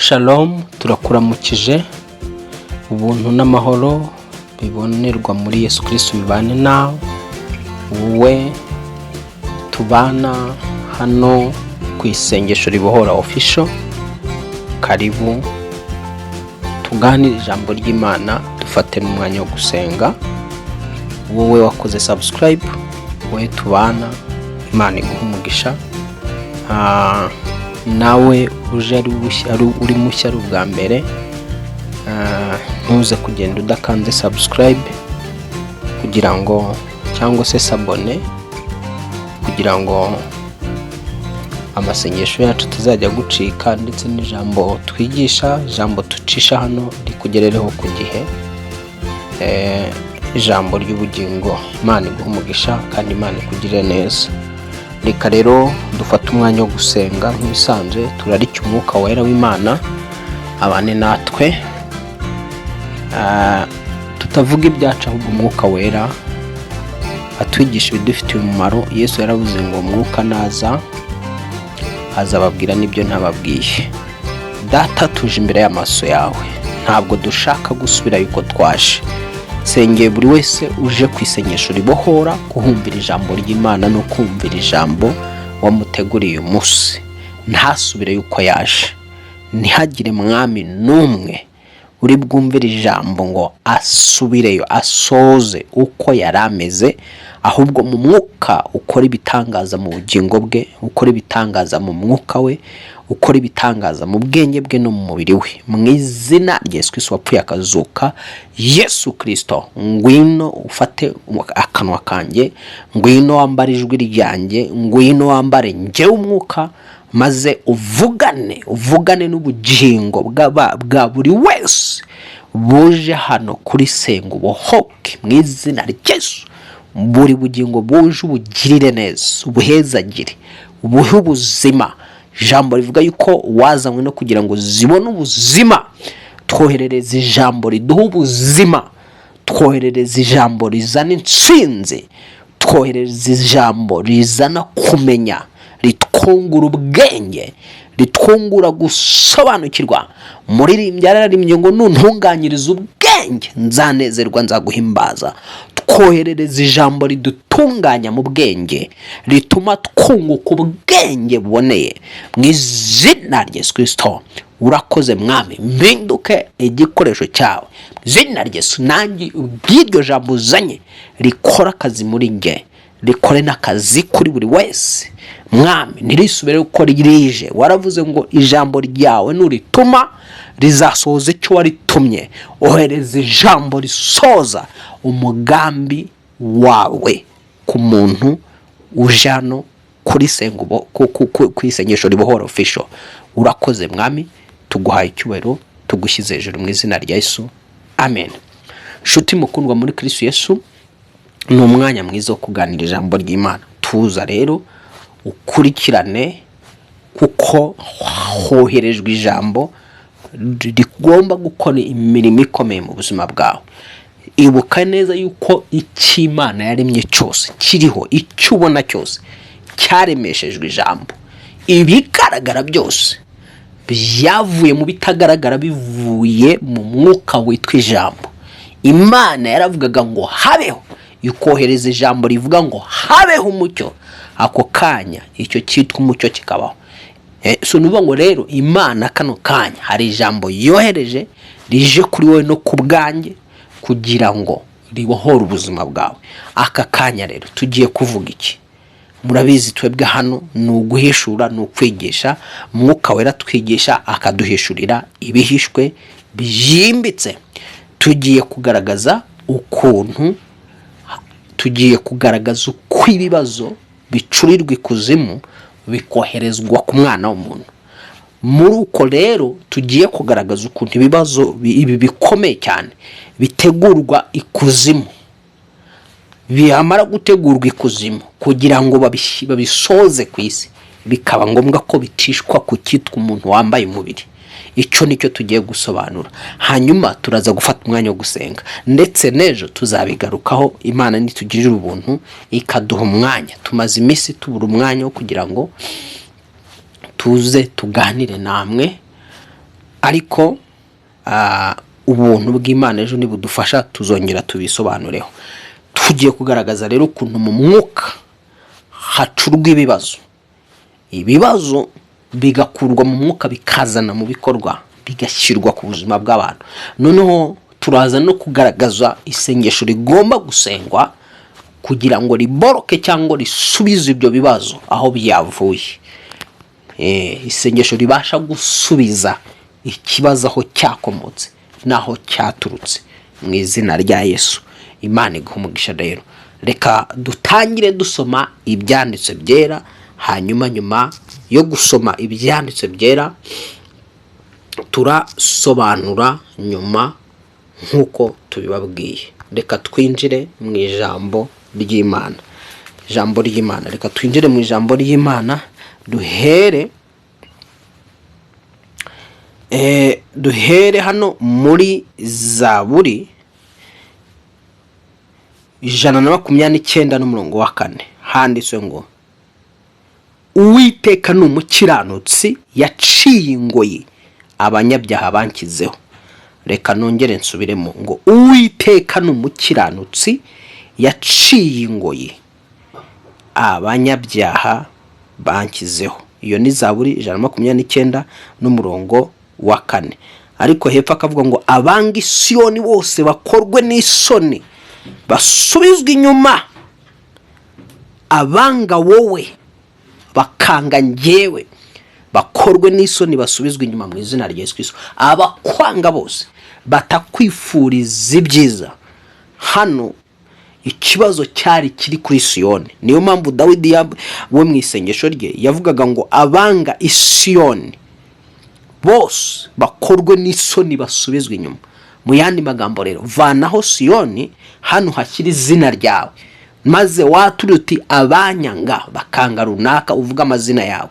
Shalom, turakuramukije. Ubuntu n'amahoro bibonerwa muri Yesu Kristo bibane nawe. Wowe tubana hano ku isengesho ribohora official. Karibu tuganire ijambo ry'Imana, dufate n'umwanya wo gusenga. Wowe wakoze subscribe, wowe tubana, Imana iguhe umugisha. Nawe uje uri mushya ari ubwa mbere, ntuze kugenda udakanze subscribe kugira ngo cyangwa se sabone kugira ngo amasengesho yacu tuzajya gucika, ndetse n'ijambo twigisha, ijambo tucisha hano rikugerereho ku gihe, ijambo ry'ubugingo. Imana iguhe umugisha kandi Imana ikugirire neza. Reka rero dufate umwanya wo gusenga nk'ibisanzwe, turarika umwuka wera w'Imana abane natwe. Tutavuga ibyacu ahubwo umwuka wera atwigisha ibidufitiye umumaro. Yesu yaravuze ngo umwuka naza azababwira n'ibyo ntababwiye. Data, tuje imbere y'amaso yawe, ntabwo dushaka gusubira yuko twaje. Sengeye buri wese uje ku isengesho ribohora kuhumvira ijambo ry'Imana no kumvira ijambo wamuteguriye umunsi, ntasubire yuko yaje. Ntihagire mwami n'umwe uri bwumvira ijambo ngo asubireyo asoze uko yari ameze, ahubwo mu mwuka ukora ibitangaza mu bugingo bwe, ukora ibitangaza mu mwuka we, ukora ibitangaza mu bwenge bwe no mu mubiri we, mu izina rya Yesu Kristo wapfuye akazuka. Yesu Kristo, ngwino ufate akanwa kanjye, ngwino wambare ijwi ryanjye, ngwino wambare njye umwuka, maze uvugane n'ubugingo bwa buri wese buje hano kuri senga ubohoke mu izina rya Yesu. Buri bugingo buje ubugirire neza, ubuhezagire, ubuhe ubuzima. Ijambo rivuga yuko wazanywe no kugira ngo zibone ubuzima. Twoherereza ijambo riduha ubuzima, twoherereza ijambo rizana intsinzi, twoherereza ijambo rizana kumenya, ritwungura ubwenge, ritwungura gusobanukirwa. Umuririmbyi yararimbye ngo nuntunganyiriza ubwenge nzanezerwa, nzaguhimbaza. Twoherereza ijambo ridutunganya mu bwenge, rituma twunguka ubwenge buboneye mu izina rya Yesu Kristo. Urakoze mwami, mpinduke igikoresho cyawe mu izina rya Yesu. Nanjye ubw'iryo jambo uzanye rikora akazi muri nge, rikore n'akazi kuri buri wese mwami, ntirisubire uko rije. Waravuze ngo ijambo ryawe nurituma rizasohoza icyo waritumye. Ohereza ijambo risoza umugambi wawe ku muntu uje hano kuri sengubo ku isengesho ribohora official. Urakoze mwami, tuguhaye icyubahiro, tugushyize hejuru mu izina rya Yesu, amen. Nshuti mukundwa muri Kristo Yesu, ni umwanya mwiza wo kuganira ijambo ry'Imana. Tuza rero ukurikirane, kuko hoherejwe ijambo rigomba gukora imirimo ikomeye mu buzima bwawe. Ibuka neza yuko icyo Imana yaremye cyose kiriho, icyo ubona cyose cyaremeshejwe ijambo. Ibigaragara byose byavuye mu bitagaragara, bivuye mu mwuka witwa ijambo. Imana yaravugaga ngo habeho, ikohereza ijambo rivuga ngo habeho umucyo. Ako kanya icyo cyitwa umucyo kikabaho. So nuvuga ngo rero Imana kano kanya hari ijambo yohereje rije kuri wowe no ku bwanjye kugira ngo ribohore ubuzima bwawe. Aka kanya rero tugiye kuvuga iki? Murabizi twebwe hano ni uguhishura, ni ukwigisha. Mwuka wera twigisha akaduhishurira ibihishwe byimbitse. Tugiye kugaragaza uko ibibazo bicurirwa ikuzimu bikoherezwa ku mwana w'umuntu. Muri uko rero tugiye kugaragaza ukuntu ibibazo ibi bikomeye cyane bitegurwa ikuzimu, biyamara gutegurwa ikuzimu kugira ngo babisoze ku isi, bikaba ngombwa ko bitishwa ku cyitwa umuntu wambaye umubiri. Icyo nicyo tugiye gusobanura. Hanyuma turaza gufata umwanya wo gusenga, ndetse n'ejo tuzabigarukaho. Imana nitugirira ubuntu ikaduha umwanya. Tumaze iminsi tubura umwanya wo kugira ngo tuze tuganire namwe ariko ubuntu bw'Imana ejo nibudufasha tuzongera tubisobanureho. Tugiye kugaragaza rero ukuntu mu mwuka hacurwa ibibazo bigakurwa mu mwuka bikazana mu bikorwa bigashyirwa ku buzima bw'abantu. Noneho turaza no kugaragaza isengesho rigomba gusengwa kugira ngo riboroke cyangwa risubize ibyo bibazo aho byavuye. Isengesho ribasha gusubiza ikibazo aho cyakomotse naho cyaturutse mu izina rya Yesu. Imana iguha umugisha rero. Reka dutangire dusoma ibyanditse byera, hanyuma nyuma yo gusoma ibyanditse byera turasobanura nyuma nkuko tubibabwiye. Reka twinjire mu ijambo ry'Imana. Ijambo ry'Imana, reka twinjire mu ijambo ry'Imana. Duhere hano muri Zaburi 129:4 handitswe ngo Uwiteka ni umukiranutsi yaciye ingoyi abanyabyaha bankizeho. Reka nongere nsubiremo ngo Uwiteka ni umukiranutsi yaciye ingoyi abanyabyaha bankizeho. Iyo ni Zaburi 129:4. Ariko hepfo akavuga ngo abanga Siyoni bose bakorwe n'isoni basubizwe inyuma, abanga wowe bakanga njyewe bakorwe n'isoni basubizwe inyuma mu izina rya Yesu Kristo. Abakwanga bose batakwifuriza ibyiza. Hano ikibazo cyari kiri kuri Siyoni. Niyo mpamvu Dawidi we mu isengesho rye yavugaga ngo abanga Siyoni bose bakorwe n'isoni basubizwe inyuma. Mu yandi magambo rero, vanaho Siyoni hano hakiri izina ryawe, maze waturuti abanyanga bakanga runaka uvuga amazina yawe,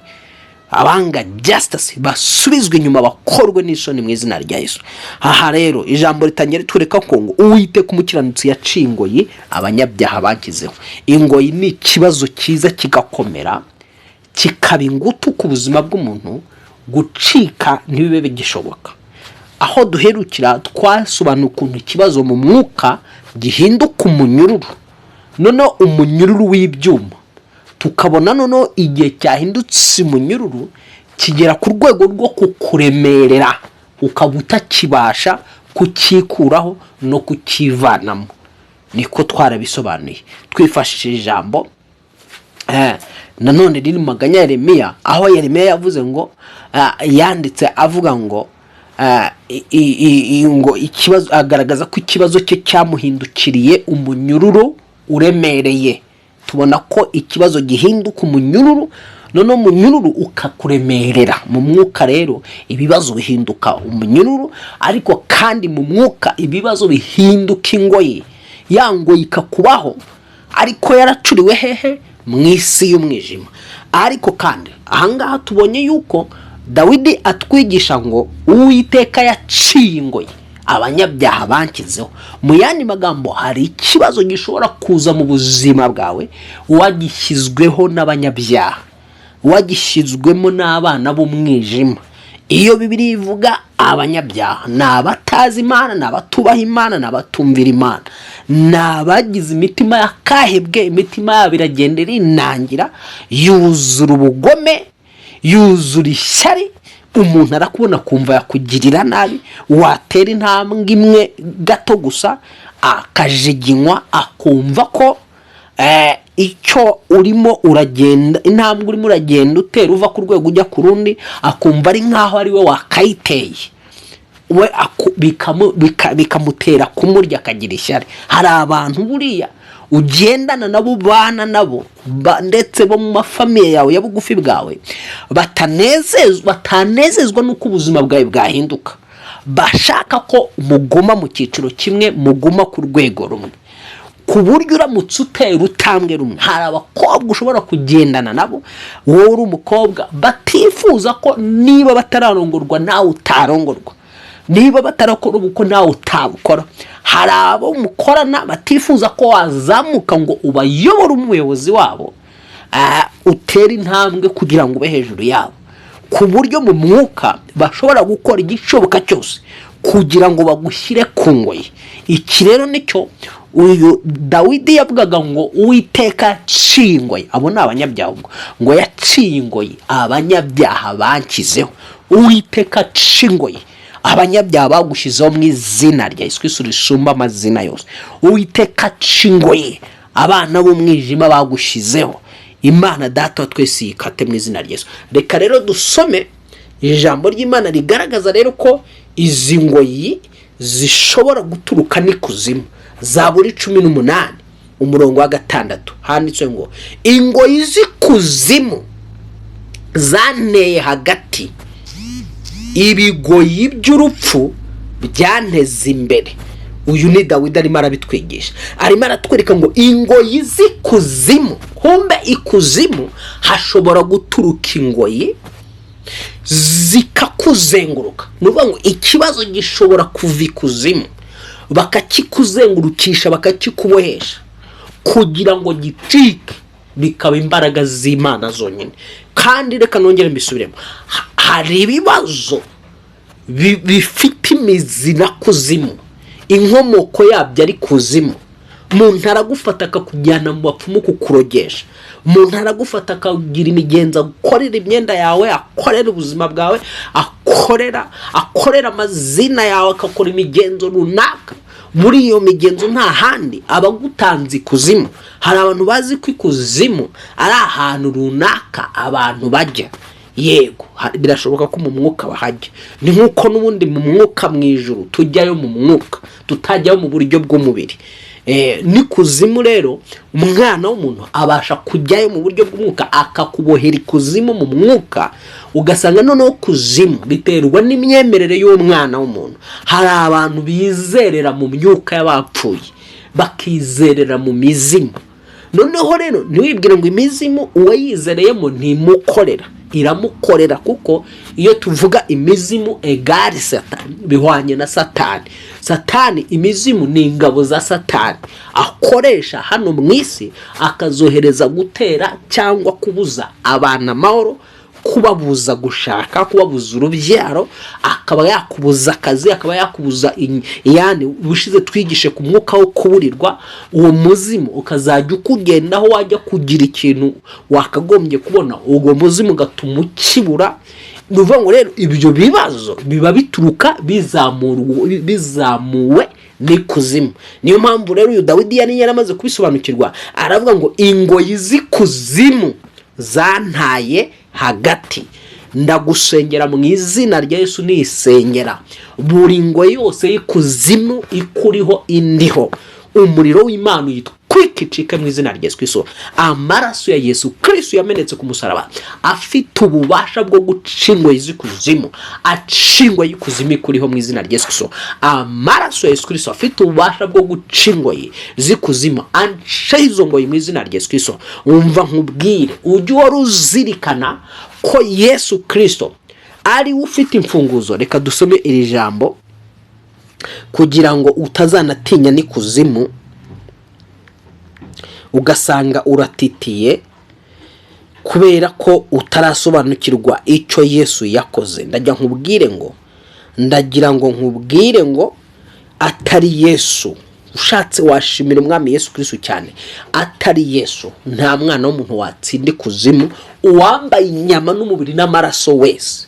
abanga justice basubizwe inyuma bakorwe n'isoni mu izina rya Yesu. Aha rero ijambo ritangira tureka ko ngo Uwiteka umukiranutsi yaciye ingoyi abanyabyaha bankizeho. Ingoyi ni ikibazo cyiza kigakomera kikaba ingutu ku buzima bw'umuntu, gucika ntibibe bigishoboka. Aho duherukira twasobanura ukuntu ikibazo mu mwuka gihinduka umunyururu, noneho umunyururu w'ibyuma, tukabona noneho igihe cyahindutse umunyururu kigera ku rwego rwo kukuremerera ukaba utakibasha kukikuraho no kukivanamo. Niko twarabisobanuye twifashishije ijambo nanone riri mu maganya ya Yeremiya, aho Yeremiya yavuze ngo yanditse avuga ngo ngo ikibazo, agaragaza ko ikibazo cye cyamuhindukiriye umunyururu uremereye. Tubona ko ikibazo gihinduka umunyururu, noneho umunyururu ukakuremerera mu mwuka. Rero ibibazo bihinduka umunyururu, ariko kandi mu mwuka ibibazo bihinduka ingoyi. Ya ngoyi ikakubaho ariko yaracuriwe hehe? Mu isi y'umwijima. Ariko kandi ahangaha tubonye yuko Dawidi atwigisha ngo Uwiteka yaciye ingoyi abanyabyaha bankizeho. Mu yandi magambo, hari ikibazo gishobora kuza mu buzima bwawe wagishyizweho n'abanyabyaha, wagishyizwemo n'abana b'umwijima. Iyo Bibiliya ivuga abanyabyaha, ni abatazi Imana, ni abatubaha Imana, ni abatumvira Imana, ni abagize imitima yakahebwe, imitima yabo iragenda irinangira, yuzura ubugome, yuzura ishyari. Umuntu arakubona kumva yakugirira nabi, watera intambwe imwe gato gusa akajiginywa, akumva ko icyo urimo uragenda, intambwe urimo uragenda utera uva ku rwego ujya ku rundi, akumva ari nkaho ari we wakayiteye, we bikamutera kumurya akagira ishyari. Hari abantu buriya ugendana nabo, bana nabo, ndetse bo mu mafamiye yawe ya bugufi bwawe, batanezezwa nuko ubuzima bwawe bwahinduka. Bashaka ko muguma mu cyiciro kimwe, muguma ku rwego rumwe, ku buryo uramutse utera utambwe rumwe. Hari abakobwa ushobora kugendana nabo, wowe uri umukobwa, batifuza ko niba batararongorwa nawe utarongorwa, niba batarakora uko nawe utabukora. Hari abo mukorana batifuza ko wazamuka ngo ubayobore umuyobozi wabo, utera intambwe kugira ngo ube hejuru yabo, ku buryo mu mwuka bashobora gukora igishoboka cyose kugira ngo bagushyire ku ngoyi. Iki rero nicyo uyu Dawidi yavugaga ngo Uwiteka yaciye ingoyi. Abo ni abanyabyaha, ngo yaciye ingoyi abanyabyaha banshyizeho. Uwiteka aciye ingoyi abanyabyaha bagushizeho mu izina rya Yesu Kristo risumba amazina yose. Uwiteka aciye ingoyi abana b'umwijima bagushizeho. Imana Data wa twese yikate mu izina rya Yesu. Reka rero dusome ijambo ry'Imana rigaragaza rero ko izi ngoyi zishobora guturuka n'ikuzimu. Zaburi 18 umurongo wa 6 handitswe ngo ingoyi z'ikuzimu zanteye hagati, ibigoyi by'urupfu byanteze imbere. Uyu ni Dawidi arimo arabitwigisha, arimo aratwereka ngo ingoyi z'ikuzimu. Kumbe ikuzimu hashobora guturuka ingoyi zikakuzenguruka. Nuvuga ngo ikibazo gishobora kuva ikuzimu bakakikuzengurukisha, bakakikubohesha kugira ngo gicike, bikaba imbaraga z'Imana zonyine. Kandi reka nongere mbisubiremo, hari ibibazo bifite imizi na kuzimu, inkomoko yabyo ari kuzimu. Umuntu aragufata akakujyana mu bapfumu kukurogesha. Umuntu aragufata akagira imigenzo, akorera imyenda yawe, akorera ubuzima bwawe, akorera amazina yawe, akakora imigenzo runaka. Muri iyo migenzo nta handi abagutanze ikuzimu. Hari abantu bazi ko ikuzimu ari ahantu runaka abantu bajya. Yego, birashoboka ko mu mwuka bahajya. Ni nkuko n'ubundi mu mwuka mu ijuru tujyayo mu mwuka, tutajyayo mu buryo bw'umubiri. Nikuzimu rero umwana w'umuntu abasha kujyayo mu buryo bw'umwuka, akakubohera ikuzimu mu mwuka. Ugasanga noneho kuzimu biterwa n'imyemerere y'umwana w'umuntu. Hari abantu bizerera mu myuka y'abapfuye, bakizerera mu mizimu. Noneho rero ntiwibwire ngo imizimu uwayizereyemo ntimukorera, iramukorera. Kuko iyo tuvuga imizimu egari Satani, bihwanye na Satani. Satani, imizimu ni ingabo za Satani akoresha hano mu isi, akazohereza gutera cyangwa kubuza abantu amahoro, kubabuza gushaka, kubabuza urubyaro, akaba yakubuza akazi, akaba yakubuza yani ubushize twigishe ku mwuka wo kuburirwa. Uwo muzimu ukazajya ukugendaho, wajya kugira ikintu wakagombye kubona, uwo muzimu gatuma ukibura. Nuvuga ngo rero ibyo bibazo biba bituruka bizamuwe n'ikuzimu. Niyo mpamvu rero uyu Dawidi yari yaramaze kubisobanukirwa, aravuga ngo ingoyi z'ikuzimu zantaye hagati. Ndagusengera mu izina rya Yesu, nisengera buri ngoyi yose y'ikuzimu ikuriho indiho, umuriro w'Imana yitwikicike mu izina rya Yesu Kristo. Amaraso ya Yesu Kristo yamenetse ku musaraba afite ububasha bwo guca ingoyi z'ikuzimu, aca ingoyi y'ikuzimu ikuriho mu izina rya Yesu Kristo. Amaraso ya Yesu Kristo afite ububasha bwo guca ingoyi z'ikuzimu, aca izo ngoyi mu izina rya Yesu Kristo. Umva nkubwire, ujye uhora uzirikana ko Yesu Kristo ari ufite imfunguzo. Reka dusome iri jambo kugira ngo utazanatinya n'ikuzimu ugasanga uratitiye kubera ko utarasobanukirwa icyo Yesu yakoze. Ndagira ngo nkubwire ngo atari Yesu. Ushatse washimira umwami Yesu Kristo cyane. Atari Yesu nta mwana w'umuntu watsinda ikuzimu. Uwambaye inyama n'umubiri n'amaraso wese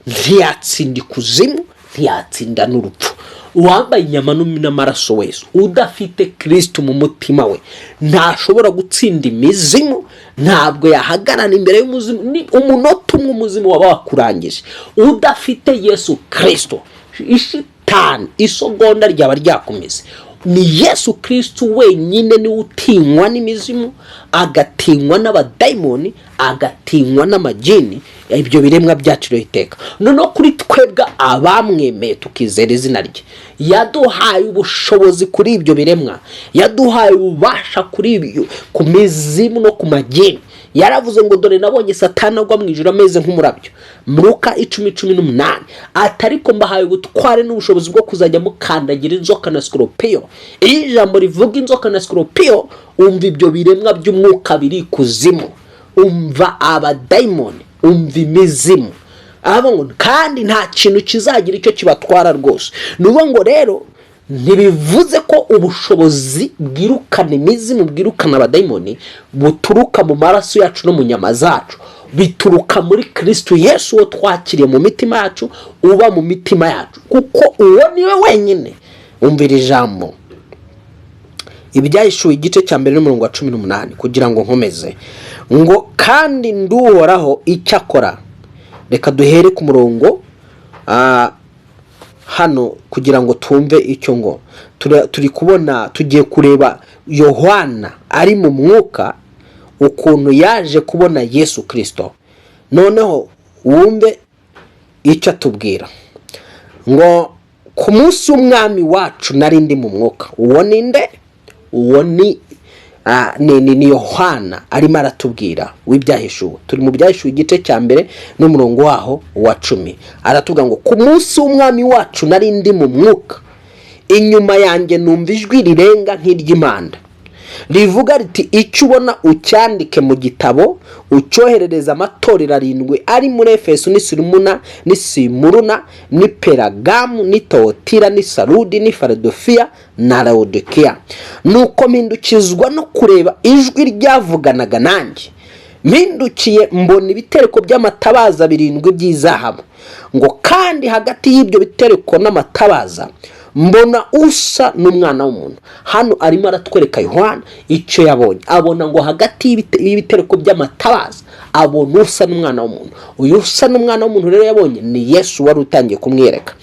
ntiyatsinda ikuzimu, ntiyatsinda n'urupfu. Uwambaye inyama n'amaraso wese udafite Kristo mu mutima we ntashobora gutsinda imizimu. Ntabwo yahagarana imbere y'umuzimu ni umunota umwe umuzimu waba wakurangije. Udafite Yesu Kristo, ishitani isogonda ryaba ryakomeze. Ni Yesu Kristo wenyine ni utinywa n'imizimu, agatinywa n'abadayimoni, agatinywa n'amajini, ibyo biremwa byaciriwe iteka. Noneho kuri twebwe abamwemeye tukizera izina rye, yaduhaye ubushobozi kuri ibyo biremwa, yaduhaye ububasha kuri ibyo, ku mizimu no ku majini. Yaravuze ngo dore nabonye Satani agwa mu ijuru ameze nk'umurabyo. Luka 10:18. Atariko mbahaye ubutware n'ubushobozi bwo kuzajya mukandagira inzoka na scorpion. Iyi jambo rivuga inzoka na scorpion, umva ibyo biremwa by'umwuka biri kuzimu, umva abadayimoni, umva imizimu. ababona kandi nta kintu kizagira icyo kibatwara rwose. Nuvuga ngo rero ntibivuze ko ubushobozi bwirukana imizimu, bwirukana abadayimoni buturuka mu maraso yacu no mu nyama zacu, bituruka muri Kristo Yesu wo twakiriye mu mitima yacu, uba mu mitima yacu, kuko uwo niwe wenyine. Umvira ijambo Ibyahishuwe igice cya mbere n'umurongo wa 18 kugira ngo nkomeze ngo kandi nduhoraho icyakora. Reka duhere ku murongo hano kugira ngo tumve icyo ngo turi kubona. Tugiye kureba Yohana ari mu mwuka ukuntu yaje kubona Yesu Kristo. Noneho wumve icyo atubwira ngo ku munsi w'umwami wacu nari ndi mu mwuka. Uwo ninde? Uwo ni Yohana arimo aratubwira w'Ibyahishuwe. Turi mu Byahishuwe igice cya mbere n'umurongo waho wa 10. Aratubwira ngo ku munsi w'umwami wacu nari ndi mu mwuka, inyuma yanjye numva ijwi rirenga nk'iry'imanda rivuga riti icyo ubona ucyandike mu gitabo ucyoherereza amatorero 7 ari muri Efeso ni Simuruna ni Peragamu ni Totira ni Sarudi ni Filadelfiya na Laodikiya. Nuko mpindukizwa no kureba ijwi ryavuganaga nanjye, mpindukiye mbona ibitereko by'amatabaza 7 by'izahabu, ngo kandi hagati y'ibyo bitereko n'amatabaza mbona usa n'umwana w'umuntu. Hano arimo aratwereka Yohana icyo yabonye. Abona ngo hagati y'ibitereko by'amatabaza abona usa n'umwana w'umuntu. Uyu usa n'umwana w'umuntu rero yabonye ni Yesu wari utangiye kumwereka.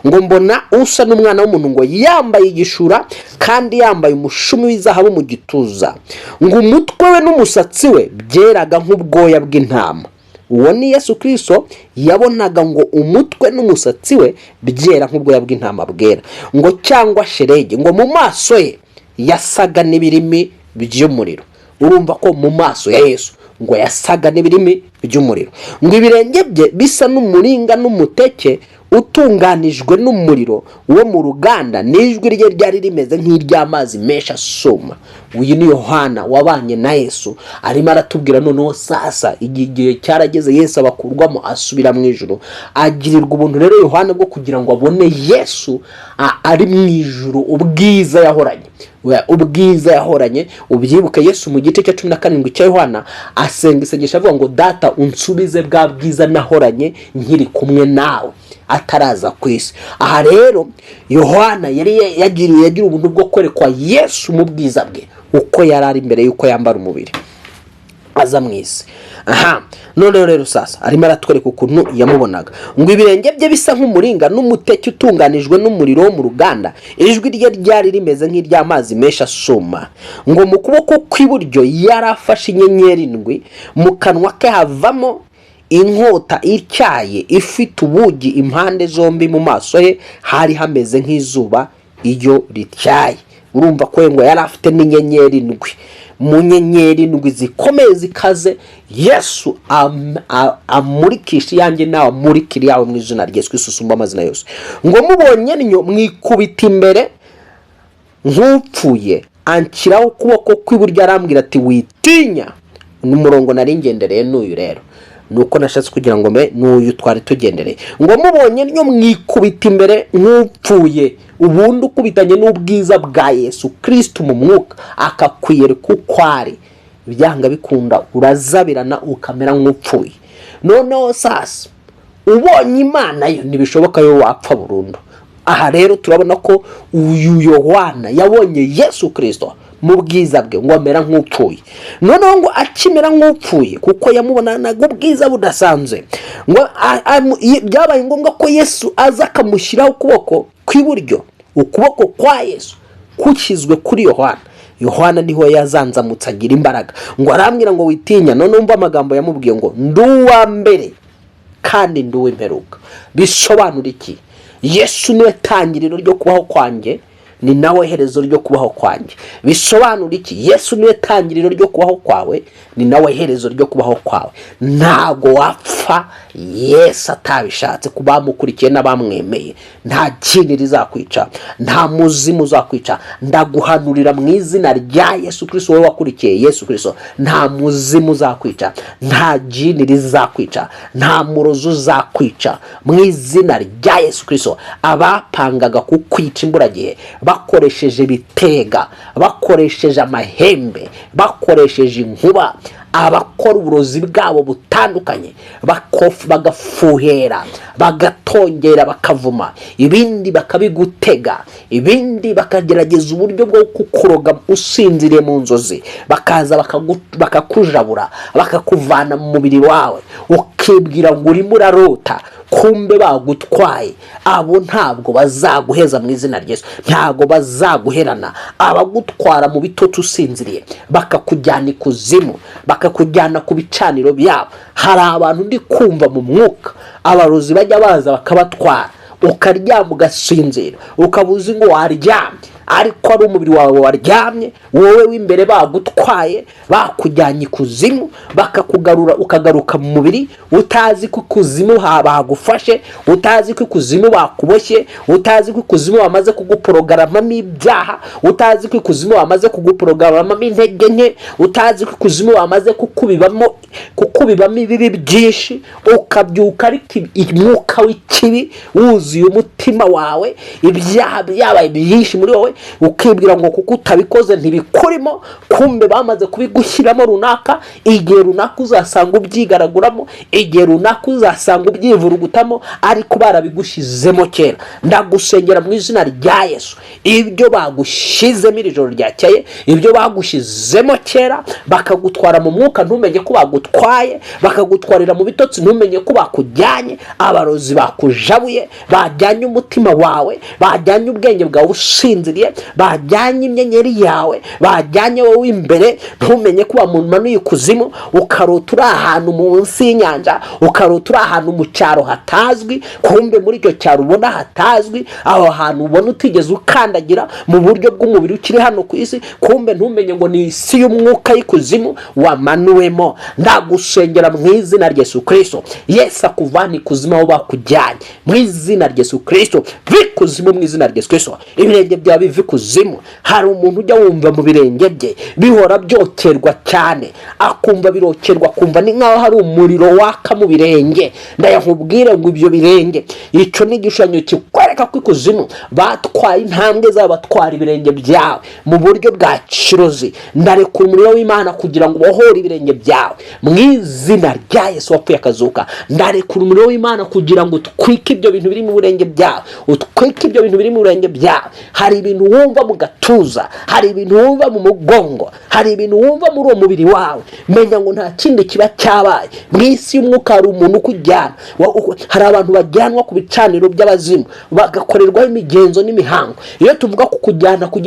Ngo mbona usa n'umwana w'umuntu ngo yambaye igishura kandi yambaye umushumi w'izahabu mu gituza, ngo umutwe we n'umusatsi we byeraga nk'ubwoya bw'intama. Uwo ni Yesu Kristo yabonaga ngo umutwe n'umusatsi we byera nk'ubwoya bw'intama bwera, ngo cyangwa sherege, ngo mu maso ye yasaga n'ibirimi by'umuriro. Urumva ko mu maso ya Yesu ngo yasaga n'ibirimi by'umuriro, ngo ibirenge bye bisa n'umuringa n'umuteke utunganijwe n'umuriro wo mu ruganda, n'ijwi rye ryari rimeze nk'iry'amazi menshi asuma. Uyu ni Yohana wabanye na Yesu, arimo aratubwira noneho sasa igihe cyarageze Yesu abakurwamo asubira mu ijuru. Agirirwa ubuntu rero Yohana bwo kugira ngo abone Yesu ari mu ijuru, ubwiza yahoranye. Ubwiza yahoranye. Ubyibuke Yesu mu gice cya 17 cya Yohana asenga isengesho avuga ngo data unsubize bwa bwiza nahoranye nkiri kumwe nawe ataraza ku isi. Aha rero Yohana yari yagira ubuntu bwo kwerekwa Yesu mu bwiza bwe uko yari ari imbere yuko yambara umubiri aza mu isi. None rero sasa arimo aratwereka ukuntu yamubonaga, ngo ibirenge bye bisa nk'umuringa n'umuteke utunganijwe n'umuriro wo mu ruganda, ijwi rye ryari rimeze nk'iry'amazi menshi asuma, ngo mu kuboko kw'iburyo yarafashe inyenyeri 7, mu kanwa ke havamo inkota ityaye ifite ubugi impande zombi, mu maso he hari hameze nk'izuba iyo rityaye. Urumva ko ngo yari afite n'inyenyeri 7, mu nyenyeri 7 zikomeye zikaze. Yesu amurikisha yanjye nawe amurikira yawe mu izina rye Yesu Kristo amazina yose. Ngo mubonye nyo mwikubita imbere nk'upfuye, anshyiraho ukuboko kw'iburyo arambwira ati witinya. N'umurongo nari ngendereye n'uyu rero, nuko nashatse kugira ngo mbe n'uyu twari tugendereye. Ngo mubonye nyo mwikubita imbere nk'upfuye, ubundi ukubitanye n'ubwiza bwa Yesu Kristo mu mwuka akakwiyereka uko ari, byanga bikunda urazabirana ukamera nk'upfuye. Noneho sasa ubonye Imana yo ntibishoboka yo wapfa burundu. Aha rero turabona ko uyu Yohana yabonye Yesu Kristo mu bwiza bwe ngo amera nk'upfuye. Noneho ngo akimera nk'upfuye kuko yamubonanaga ubwiza budasanzwe, ngo byabaye ngombwa ko Yesu aza akamushyiraho ukuboko kw'iburyo. Ukuboko kwa Yesu kushyizwe kuri Yohana. Yohana niho yazanzamutse agira imbaraga, ngo arambwira ngo witinya. None umva amagambo yamubwiye ngo nduwa mbere kandi nduwe imperuka. Bisobanura iki? Yesu niwe tangiriro ryo kubaho kwanjye ni nawe herezo ryo kubaho kwanjye. Bisobanura iki? Yesu niwe tangiriro ryo kubaho kwawe, ni nawe herezo ryo kubaho kwawe. Ntago wapfa Yesu atabishatse. Kubamukurikiye n'abamwemeye nta kindi rizakwica, nta muzimu uzakwica. Ndaguhanurira mu izina rya Yesu Kristo, wowe wakurikiye Yesu Kristo, nta muzimu uzakwica, nta jini rizakwica, nta murozi uzakwica mu izina rya Yesu Kristo. Abapangaga kukwica imburagihe bakoresheje bitega, bakoresheje amahembe, bakoresheje inkuba, abakora uburozi bwabo butandukanye, bagafuhera, bagatongera, bakavuma, ibindi bakabigutega, ibindi bakagerageza uburyo bwo kukuroga usinziriye mu nzozi, bakaza bakakujabura, bakakuvana mu mubiri wawe, ukibwira ngo urimo urarota, kumbe bagutwaye. Abo ntabwo bazaguheza mu izina rya Yesu, ntabwo bazaguherana. Abagutwara mu bitoto usinziriye bakakujyana ikuzimu, bakakujyana ku bicaniro byabo. Hari abantu ndi kumva mu mwuka, abarozi bajya baza bakabatwara, ukaryama ugasinzira, ukabuza ngo waryamye, ariko ari umubiri wawe waryamye, wowe w'imbere bagutwaye, bakujyanye ikuzimu, bakakugarura, ukagaruka mu mubiri utazi ko ikuzimu bagufashe, utazi ko ikuzimu bakuboshye, utazi ko ikuzimu bamaze kuguporogramamo ibyaha, utazi ko ikuzimu bamaze kuguporogramamo intege nke, utazi ko ikuzimu bamaze kukubibamo ibibi byinshi. Ukabyuka ariko umwuka w'ikibi wuzuye umutima wawe, ibyaha byabaye byinshi muri wowe, ukibwira ngo kuko utabikoze ntibikurimo. Kumbe bamaze kubigushyiramo runaka, igihe runaka uzasanga ubyigaraguramo, igihe runaka uzasanga ubyivurugutamo, ariko barabigushizemo kera. Ndagusengera mu izina rya Yesu, ibyo bagushizemo iri joro ryakeye, ibyo bagushizemo kera, bakagutwara mu mwuka ntumenye ko bagutwaye, bakagutwarira mu bitotsi ntumenye ko bakujyanye. Abarozi bakujabuye, bajyanye umutima wawe, bajyanye ubwenge bwawe usinziriye, bajyanye imyenyeri yawe, bajyanye wowe imbere ntumenye ko bamumanuye ikuzimu. Ukarota uri ahantu munsi y'inyanja, ukarota uri ahantu mu cyaro hatazwi, kumbe muri icyo cyaro ubona hatazwi, aho hantu ubona utigeze ukandagira mu buryo bw'umubiri ukiri hano ku isi, kumbe ntumenye ngo ni isi y'umwuka y'ikuzimu wamanuwemo. Ndagusengera mu izina rya Yesu Kristo, Yesu akuvana ikuzimu aho bakujyanye, mu izina rya Yesu Kristo. Vikuzimu mu izina rya Yesu Kristo, ibirenge byawe bive ikuzimu. Hari umuntu ujya wumva mu birenge bye bihora byokerwa cyane, akumva birokerwa, kumva ni nkaho hari umuriro waka mu birenge. Ndayakubwira ngo ibyo birenge, icyo ni igishushanyo kikwereka ko ikuzimu batwaye intambwe zabo, batwara ibirenge byawe mu buryo bwa kirozi. Ndarekura umuriro w'Imana kugira ngo ubohore ibirenge byawe mu izina rya Yesu wapfuye akazuka. Ndarekura umuriro w'Imana kugira ngo utwike ibyo bintu biri mu birenge byawe, utwike ibyo bintu biri mu birenge byawe. Hari ibintu wumva mu gatuza, hari ibintu wumva mu mugongo, hari ibintu wumva muri uwo mubiri wawe, menya ngo nta kindi kiba cyabaye. Mu isi y'umwuka hari umuntu ukujyana. Hari abantu bajyanwa ku bicaniro by'abazimu, bagakorerwaho imigenzo n'imihango. Iyo tuvuga ku kujyana ku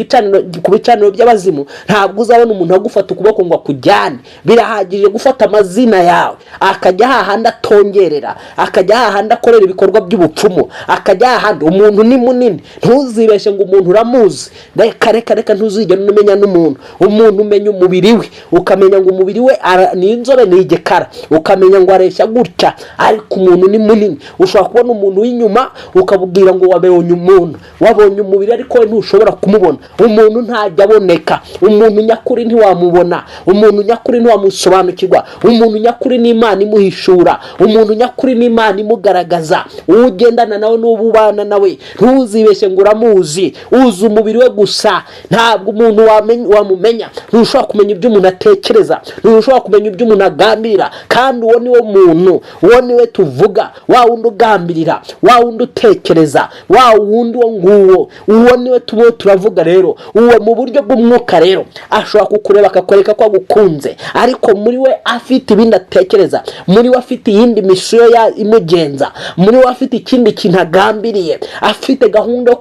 bicaniro by'abazimu, ntabwo uzabona umuntu agufata ukuboko ngo akujyane. Birahagije gufata amazina yawe, akajya hahandi atongerera, akajya hahandi akorera ibikorwa by'ubupfumu, akajya hahandi. Umuntu ni munini, ntuzibeshye ngo umuntu uramuzi. Reka ntuzigera umenya n'umuntu. Umuntu umenya umubiri we, ukamenya ngo umubiri we ni inzobe ni igekara, ukamenya ngo areshya gutya, ariko umuntu ni munini. Ushobora kubona umuntu w'inyuma ukabubwira ngo wabonye umuntu, wabonye umubiri ariko we ntushobora kumubona. Umuntu ntajya aboneka, umuntu nyakuri ntiwamubona, umuntu nyakuri ntiwamusobanukirwa, umuntu nyakuri ni Imana imuhishura, umuntu nyakuri ni Imana imugaragaza. Ugendana nawe n'ububana nawe, ntuzibeshye ngo uramuzi, uzi umubiri we gusa. Ntabwo umuntu wamumenya, ntushobora kumenya ibyo umuntu atekereza, ntushobora kumenya ibyo umuntu agambirira. Kandi uwo niwe muntu, uwo niwe tuvuga, wa wundi ugambirira, wa wundi utekereza, wa wundi wo nguwo, uwo niwe turavuga. Rero uwo mu buryo bw'umwuka rero ashobora kukureba akakwereka ko agukunze, ariko muri we afite ibindi atekereza, muri we afite iyindi misiyo imugenza, muri we afite ikindi kintu agambiriye, afite gahunda yo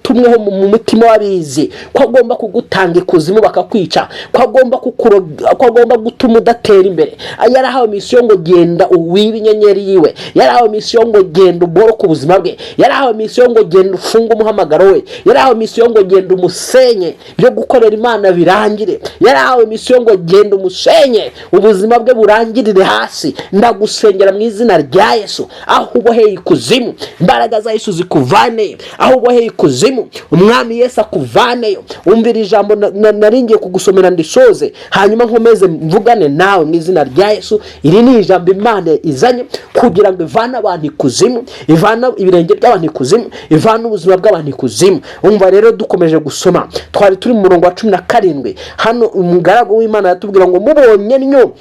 yagutumweho mu mutima w'abizi ko agomba kugutanga ikuzimu bakakwica, ko agomba gutuma udatera imbere. Yarahawe misiyo ngo genda uwibe inyenyeri yiwe, yarahawe misiyo ngo genda uboroke ubuzima bwe, yarahawe misiyo ngo genda ufunge umuhamagaro we, yarahawe misiyo ngo genda umusenye byo gukorera Imana birangire, yarahawe misiyo ngo genda umusenye ubuzima bwe burangirire hasi. Ndagusengera mu izina rya Yesu, aho uboheye ikuzimu imbaraga za Yesu zikuvaneyo, aho uboheye ikuzimu umwami Yesu akuvaneyo. Umvira ijambo naringiye kugusomera ndisoze, hanyuma nkomeze mvugane nawe mu izina rya Yesu. Iri ni ijambo Imana izanye kugira ngo ivane abantu ikuzimu, ivana ibirenge by'abantu ikuzimu, ivana ubuzima bw'abantu ikuzimu. Umva rero dukomeje gusoma, twari turi mu murongo wa 17. Hano umugaragu w'Imana yatubwira ngo mubonye nnyo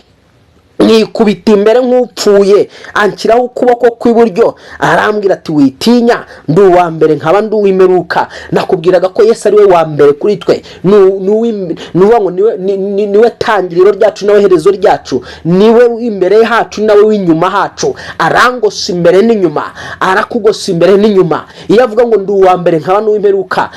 nikubita imbere nk'upfuye, anshyiraho ukuboko kw'iburyo, arambwira ati witinya, ndi uwa mbere nkaba ndi uw'imperuka. Nakubwiraga ko Yesu ari we wa mbere kuri twe, niwe tangiriro ryacu nawe herezo ryacu, niwe imbere hacu nawe w'inyuma hacu. Arangosa imbere n'inyuma, arakugosa imbere n'inyuma. Iyo avuga ngo ndi uwa mbere nkaba ndi uw'imperuka,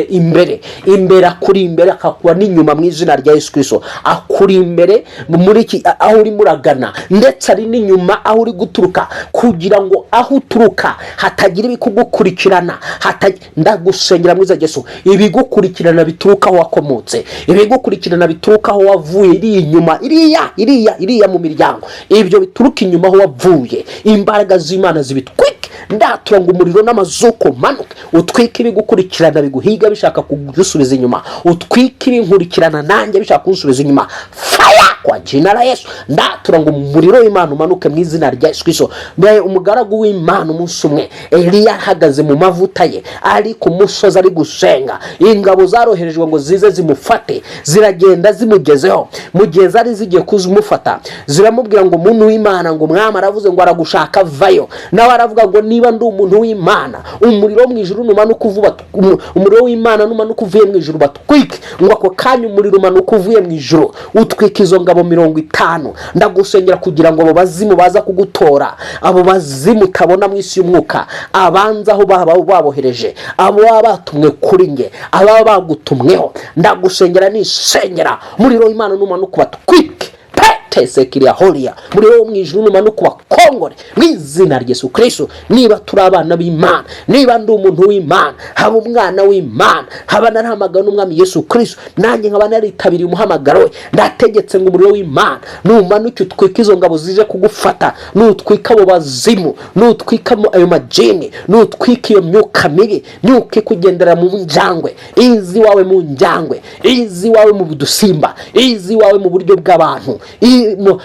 imbere akuri imbere akakuba n'inyuma mu izina rya Yesu Kristo. Akuri imbere muri iki aho uri muragana, ndetse ari n'inyuma aho uri guturuka, kugira ngo aho uturuka hatagira ibikugukurikirana. Ndagusengera mu izina rya Yesu, ibigukurikirana bituruka aho wakomotse, ibigukurikirana bituruka aho wavuye, iri inyuma iriya mu miryango, ibyo bituruka inyuma aho wavuye. Imbaraga z'Imana zibitwike. Ndatura ngo umuriro n'amazuko manuke utwike ibigukurikirana biguhiga bishaka kugusubiza inyuma, utwike ibinkurikirana nanjye bishaka kunsubiza inyuma. Fire kwa jina la Yesu. Ndatura ngo umuriro w'Imana umanuke mu izina rya Yesu Kristo. Umugaragu w'Imana umunsi umwe Eliya ahagaze mu mavuta ye, ari ku musozi ari gusenga. Ingabo zaroherejwe ngo zize zimufate, ziragenda zimugezeho. Mu gihe zari zigiye kuzumufata, ziramubwira ngo umuntu w'Imana, ngo mwami aravuze ngo aragushaka vayo. Nawe aravuga ngo niba ndi umuntu w'Imana, umuriro mu ijuru numanuka uvuba, umuriro w'Imana numanuka uvuye mu ijuru batwike. Ngo ako kanya umuriro umanuka uvuye mu ijuru utwika izo ngabo 50. Ndagusengera kugira ngo abo bazimu baza kugutora, abo bazimu utabona mu isi y'umwuka, abanza aho babohereje, abo batumwe kuri nge, aba bagutumweho, ndagusengera nisengera umuriro w'Imana numanuka batwike. Tesekiria holia muri wo mwijuru numanuka bakongore mu izina rya Yesu Kristo. Niba turi abana b'Imana, niba ndi umuntu w'Imana, haba umwana w'Imana, haba narahamagara n'umwami Yesu Kristo, nanjye nkaba naritabiriye umuhamagaro we. Ndategetse ngo umuriro w'Imana numanuke utwika izo ngabo zije kugufata, nutwika abo bazimu, nutwika ayo majini, nutwika iyo myuka mibi, myuka kugendera mu njangwe, izi wawe mu njangwe, izi wawe mu budusimba, izi wawe mu buryo bw'abantu,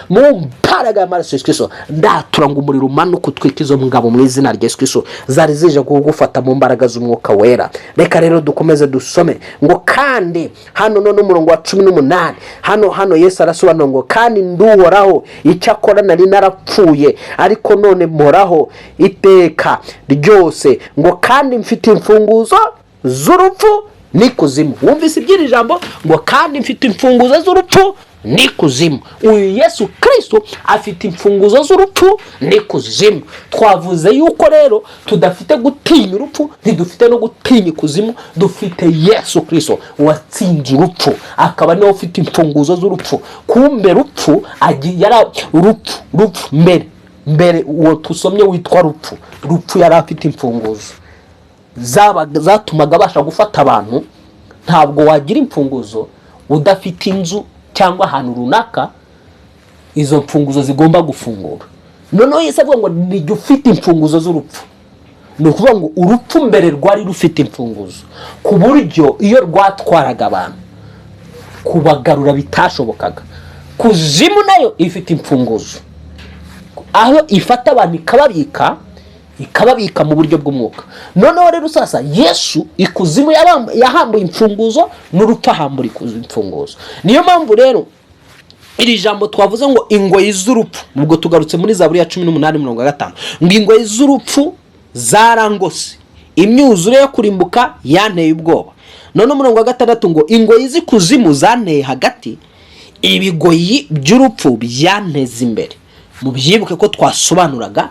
mu mbaraga y'amaraso Yesu Kristo. Ndatura ngo umuriro umanuke utwika izo ngabo mu izina rya Yesu Kristo, zari zije kugufata mu mbaraga z'umwuka wera. Reka rero dukomeze dusome ngo kandi hano none umurongo wa 18, hano Yesu arasobanura ngo kandi nduhoraho, icyakora nari narapfuye ariko none mporaho iteka ryose, ngo kandi mfite imfunguzo z'urupfu n'ikuzimu. Wumvise iby'iri jambo ngo kandi mfite imfunguzo z'urupfu n'ikuzimu. Uyu Yesu Kristo afite imfunguzo z'urupfu n'ikuzimu. Twavuze yuko rero tudafite gutinya urupfu, ntidufite no gutinya ikuzimu, dufite Yesu Kristo watsinze urupfu, akaba niwe ufite imfunguzo z'urupfu. Kumbe rupfu yara urupfu mbere uwo tusomye witwa rupfu yari afite imfunguzo zatumaga abasha gufata abantu. Ntabwo wagira imfunguzo udafite inzu cyangwa ahantu runaka izo mfunguzo zigomba gufungura. Noneho Yesu avuga ngo nijye ufite imfunguzo z'urupfu. Ni ukuvuga ngo urupfu mbere rwari rufite imfunguzo, ku buryo iyo rwatwaraga abantu kubagarura bitashobokaga. Kuzimu nayo ifite imfunguzo, aho ifata abantu ikababika mu buryo bw'umwuka. Noneho rero sasa Yesu ikuzimu yahambuye imfunguzo, n'urupfu ahambura imfunguzo. Niyo mpamvu rero iri jambo twavuze ngo ingoyi z'urupfu, ubwo tugarutse muri Zaburi ya 18:5, ngo ingoyi z'urupfu zarangose, imyuzure yo kurimbuka yanteye ubwoba. None umurongo wa 6 ngo ingoyi z'ikuzimu zanteye hagati, ibigoyi by'urupfu byanteze imbere. mubyibuke ko twasobanuraga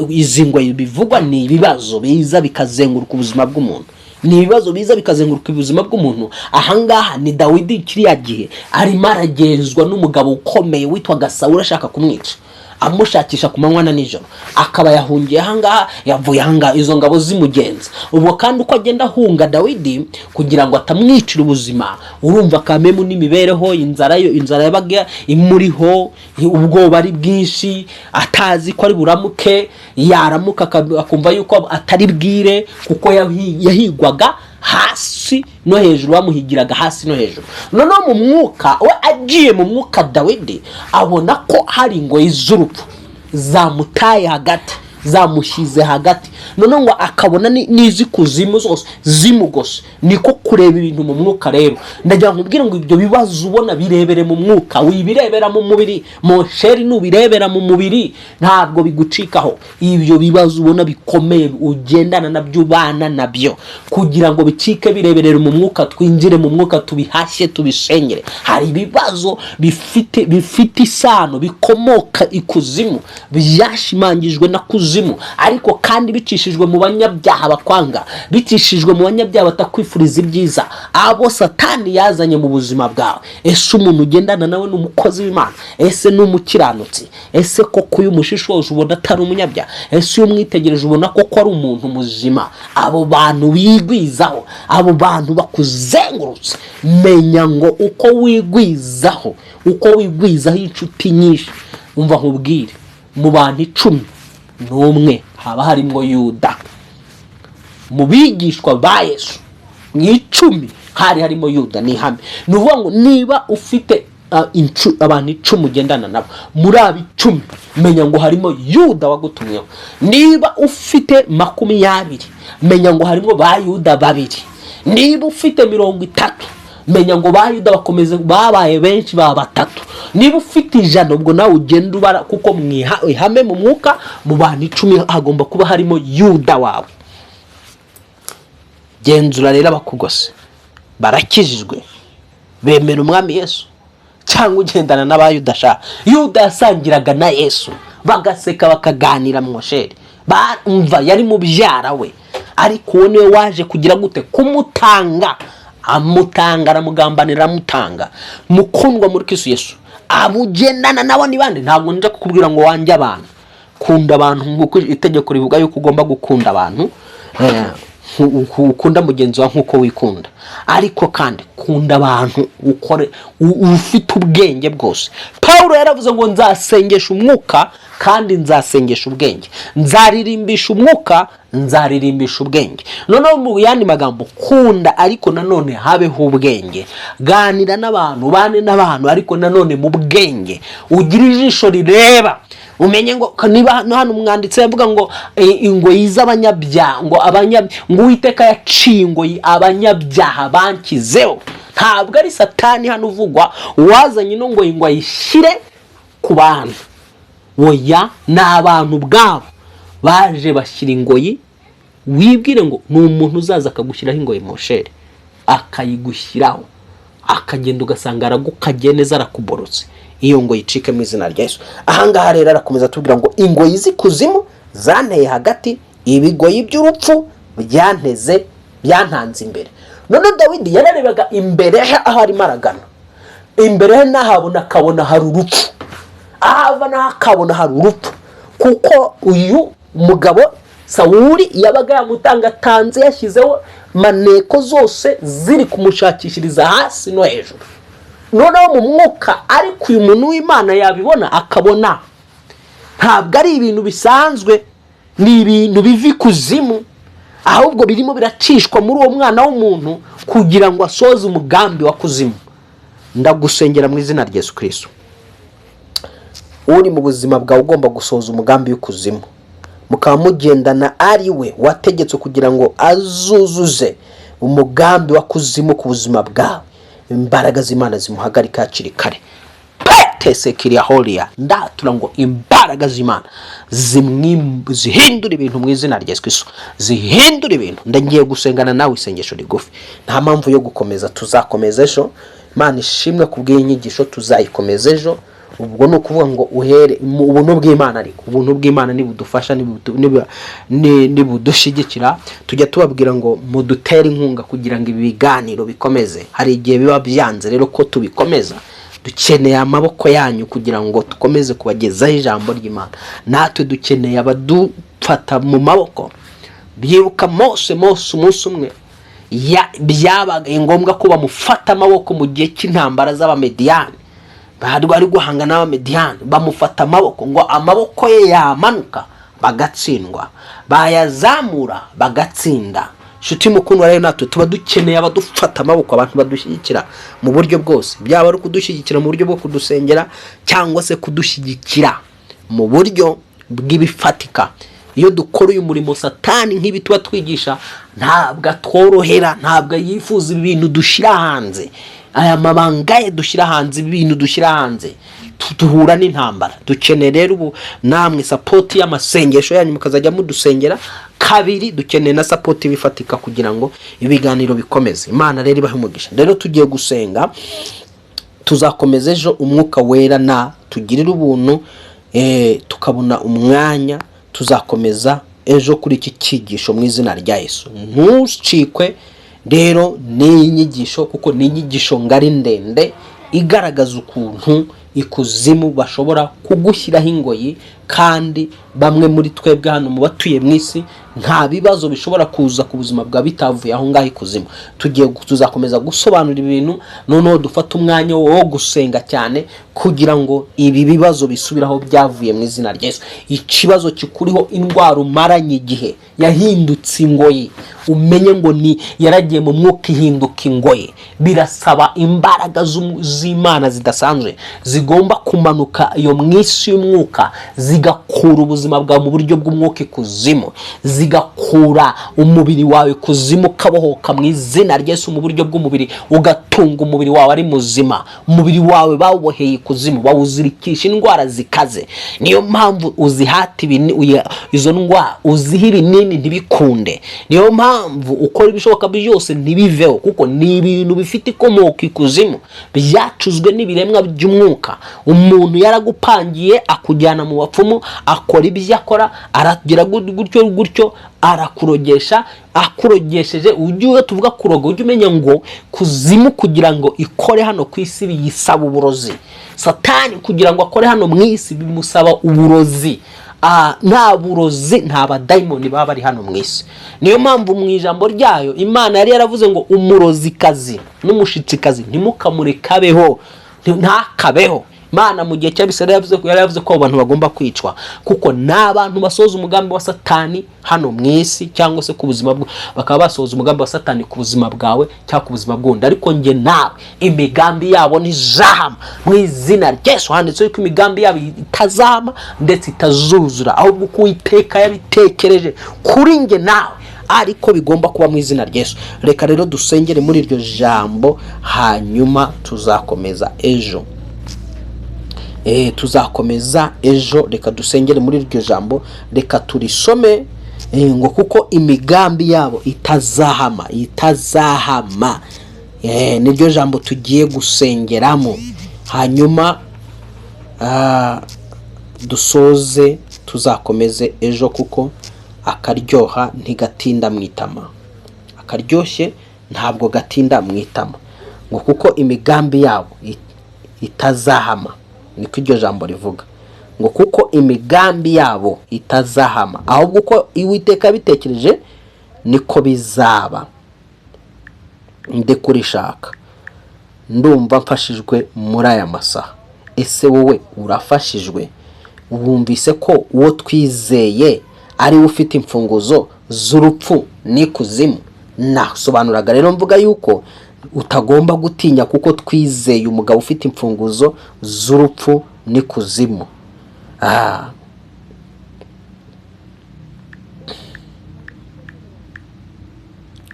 izi ngoyi bivugwa ni ibibazo biza bikazenguruka ubuzima bw'umuntu, ni ibibazo biza bikazenguruka ubuzima bw'umuntu. Ahangaha ni Dawidi kiriya gihe arimo aragenzwa n'umugabo ukomeye witwaga Sawuli ashaka kumwica, amushakisha ku manywa na nijoro, akaba yahungiye ahangaha, yavuye ahangaha izo ngabo zimugenza. Ubwo kandi uko agenda ahunga Dawidi kugira ngo atamwicira ubuzima, urumva kamemu n'imibereho, inzara yabaga imuriho, ubwoba ari bwinshi, atazi ko ari buramuke, yaramuka akumva yuko atari bwire, kuko yahigwaga hasi no hejuru, bamuhigiraga hasi no hejuru. Noneho mu mwuka we agiye mu mwuka, Dawidi abona ko hari ingoyi z'urupfu zamutaye hagati, zamushyize hagati. Noneho ngo akabona n'izikuzimu zose zimugose. Niko kureba ibintu mu mwuka. Rero ndagira nkubwire ngo ibyo bibazo ubona birebere mu mwuka, wibirebera mu mubiri. Monsheri nubirebera mu mubiri ntabwo bigucikaho. Ibyo bibazo ubona bikomeye ugendana nabyo, ubana nabyo, kugira ngo bicike bireberere mu mwuka, twinjire mu mwuka, tubihashye, tubisengere. Hari ibibazo bifite isano, bikomoka ikuzimu, byashimangijwe na kuzimu, ariko kandi bicishijwe mu banyabyaha bakwanga, bicishijwe mu banyabyaha batakwifuriza ibyiza, abo Satani yazanye mu buzima bwawe. Ese umuntu ugendana nawe ni umukozi w'Imana? Ese ni umukiranutsi? Ese koko uyu mushishozi ubona atari umunyabyaha? Ese uyu mwitegereje ubona koko ari umuntu muzima? Abo bantu wigwizaho, abo bantu bakuzengurutse, menya ngo uko wigwizaho inshuti nyinshi, umva nkubwire, mu bantu 10 n'umwe haba harimo Yuda. Mu bigishwa ba Yesu mu 10 harimo Yuda. Ni ihame. Nuvuga ngo niba ufite abantu 10 ugendana nabo, muri abo 10 menya ngo harimo Yuda wagutumyeho. Niba ufite 20 menya ngo harimo ba Yuda 2. Niba ufite 30 menya ngo ba Yuda bakomeze babaye benshi, baba 3. Niba ufite 100 ubwo nawe ugenda ubara, kuko ihame mu mwuka mu bantu 10 hagomba kuba harimo Yuda wawe. Genzura rero abakugose barakijijwe, bemera umwami Yesu, cyangwa ugendana n'abayuda sha. Yuda yasangiraga na Yesu, bagaseka bakaganira mu Monsheri, bumva yari mu byara we, ariko uwo niwe waje kugira gute? Kumutanga, amutanga, aramugambanira, amutanga. Mukundwa muri Kristo Yesu, abugendana nabo ni bande? Ntabwo nje kukubwira ngo wanjye abantu. Kunda abantu nk'uko itegeko rivuga yuko ugomba gukunda abantu, ukunda mugenzi wawe nk'uko wikunda, ariko kandi kunda abantu ukore ufite ubwenge bwose. Paulo yaravuze ngo nzasengesha umwuka kandi nzasengesha ubwenge, nzaririmbisha umwuka, nzaririmbisha ubwenge. Noneho mu yandi magambo, kunda ariko nanone habeho ubwenge. Ganira n'abantu, bane n'abantu, ariko nanone mu bwenge, ugira ijisho rireba. Umenye ngo niba hano umwanditse yavuga ngo ingoyi z'abanyabyaha, ngo Uwiteka yaciye ingoyi abanyabyaha bankizeho. Ntabwo ari Satani hano uvugwa wazanye no ngo ayishyire ku bantu. Oya, ni abantu bwabo baje bashyira ingoyi. Wibwire ngo ni umuntu uzaza akagushyiraho ingoyi Monsheri, akayigushyiraho, akagenda ugasanga aragukageye neza, arakuborotse. Iyo ngo yicike mu izina rya Yesu. Ahangaha rero arakomeza tubwira ngo ingoyi z'ikuzimu zanteye hagati, ibigoyi by'urupfu byantanze imbere. None Dawidi yararebaga imbere aho arimo aragana, imbere nahabona akabona hari urupfu, ahabona akabona hari urupfu, kuko uyu mugabo Sawuli yabaga yamutangatanze, yashyizeho maneko zose ziri kumushakishiriza hasi no hejuru. Noneho mu mwuka, ariko uyu muntu w'Imana yabibona akabona ntabwo ari ibintu bisanzwe, ni ibintu bivi kuzimu, ahubwo birimo biracishwa muri uwo mwana w'umuntu kugira ngo asoze umugambi wa kuzimu. Ndagusengera mu izina rya Yesu Kristo, uri mu buzima bwawe ugomba gusoza umugambi w'ikuzimu, mukaba mugendana ari we wategetse kugira ngo azuzuze umugambi wa kuzimu ku buzima bwawe. Imbaraga z'Imana zimuhagarika hakiri kare. Tesekiria holia, ndatura ngo imbaraga z'Imana zihindura ibintu mu izina rya Yesu Kristo, zihindura ibintu. Ndagiye gusengana nawe isengesho rigufi, nta mpamvu yo gukomeza, tuzakomeza ejo. Imana ishimwe kubw'inyigisho, tuzayikomeza ejo. ubwo no kuvuga ngo uhere ubuntu bw'Imana, ariko ubuntu bw'Imana nibudufasha nibudushigikira. Tujya tubabwira ngo mudutere inkunga kugira ngo ibi biganiro bikomeze. Hari igihe biba byanze rero ko tubikomeza, dukeneye amaboko yanyu kugira ngo tukomeze kubagezaho ijambo ry'Imana. Natwe dukeneye abadufata mu maboko. Byibuka Mose umunsi umwe byabaga ngombwa ko bamufata amaboko mu gihe cy'intambara z'Abamediyani. Bari guhanga n'Abamediyani, bamufata amaboko ngo amaboko ye yamanuka bagatsindwa, bayazamura bagatsinda. Shuti mukundwa, rero natwe tuba dukeneye abadufata amaboko, abantu badushyigikira mu buryo bwose, byaba ari kudushyigikira mu buryo bwo kudusengera cyangwa se kudushyigikira mu buryo bw'ibifatika. Iyo dukora uyu murimo, Satani nk'ibi tuba twigisha ntabwo atworohera, ntabwo yifuza ibintu dushyira hanze, aya mabanga ye dushyira hanze, ibintu dushyira hanze, duhura n'intambara. Dukeneye rero ubu namwe support y'amasengesho yanyu, mukazajya mudusengera. Kabiri, dukeneye na support bifatika kugira ngo ibiganiro bikomeze. Imana rero ibahe umugisha. Rero tugiye gusenga, tuzakomeza ejo umwuka wera na tugirira ubuntu, tukabona umwanya. Tuzakomeza ejo kuri iki cyigisho mu izina rya Yesu. Ntucikwe rero n'inyigisho, kuko n'inyigisho ngari ndende igaragaza ukuntu ikuzimu bashobora kugushyiraho ingoyi, kandi bamwe muri twebwe hano mu batuye mu isi nta bibazo bishobora kuza ku buzima bwa bitavuye aho ngaho ikuzimu. Tuzakomeza gusobanura ibintu, noneho dufata umwanya wo gusenga cyane kugira ngo ibi bibazo bisubiraho byavuye mu izina rya Yesu. Ikibazo kikuriho indwara umaranye igihe yahindutse ingoyi, umenye ngo ni yaragiye mu mwuka ihinduka ingoyi. Birasaba imbaraga z'Imana zidasanzwe zigomba kumanuka iyo mu isi y'umwuka, zigakura ubuzima bwawe mu buryo bw'umwuka ikuzimu, zigakura umubiri wawe kuzimu kabohoka mu izina rya Yesu mu buryo bw'umubiri, ugatunga umubiri wawe ari muzima. Umubiri wawe bawuboheye ikuzimu, bawuzirikisha indwara zikaze. Niyo mpamvu uzihata izo ndwara, uziha ibinini ntibikunde. Niyo mpamvu ukora ibishoboka byose ntibiveho, kuko ni ibintu bifite ikomoka ikuzimu, byacuzwe n'ibiremwa by'umwuka. Umuntu yaragupangiye akujyana mu bapfumu, akora ibyo akora, aragira gutyo arakurogesha. Akurogesheje ujye tuvuga kuroga, ujye umenya ngo kuzimu kugira ngo ikore hano ku isi biyisaba uburozi. Satani kugira ngo akore hano mu isi bimusaba uburozi. Nta burozi, nta badayimoni baba bari hano mu isi. Niyo mpamvu mu ijambo ryayo Imana yari yaravuze ngo umurozikazi n'umushitsikazi ntimukamurekabeho, ntakabeho. Imana mu gihe cy'Abisirayeli yavuze ko abantu bagomba kwicwa, kuko n'abantu basoza umugambi wa Satani hano mu isi, cyangwa se ku buzima bakaba basoza umugambi wa Satani ku buzima bwawe cyangwa ku buzima bw'undi. Ariko nge nawe imigambi yabo ntizahama mu izina rya Yesu. Handitse ko imigambi yabo itazahama ndetse itazuzura, ahubwo uko Uwiteka yabitekereje kuri nge nawe ariko bigomba kuba mu izina rya Yesu. Reka rero dusengere muri iryo jambo, hanyuma tuzakomeza ejo. Tuzakomeza ejo. Reka dusengere muri iryo jambo, reka turisome ngo kuko imigambi yabo itazahama. Niryo jambo tugiye gusengeramo, hanyuma dusoze. Tuzakomeze ejo, kuko akaryoha ntigatinda mu itama, akaryoshye ntabwo gatinda mu itama. Ngo kuko imigambi yabo itazahama, niko iryo jambo rivuga. Ngo kuko imigambi yabo itazahama, ahubwo uko Uwiteka bitekereje niko bizaba. Ndekurishaka, ndumva mfashijwe muri aya masaha. Ese wowe urafashijwe? Wumvise ko uwo twizeye ari ufite imfunguzo z'urupfu n'ikuzimu? Nasobanuraga rero mvuga yuko utagomba gutinya, kuko twizeye umugabo ufite imfunguzo z'urupfu n'ikuzimu.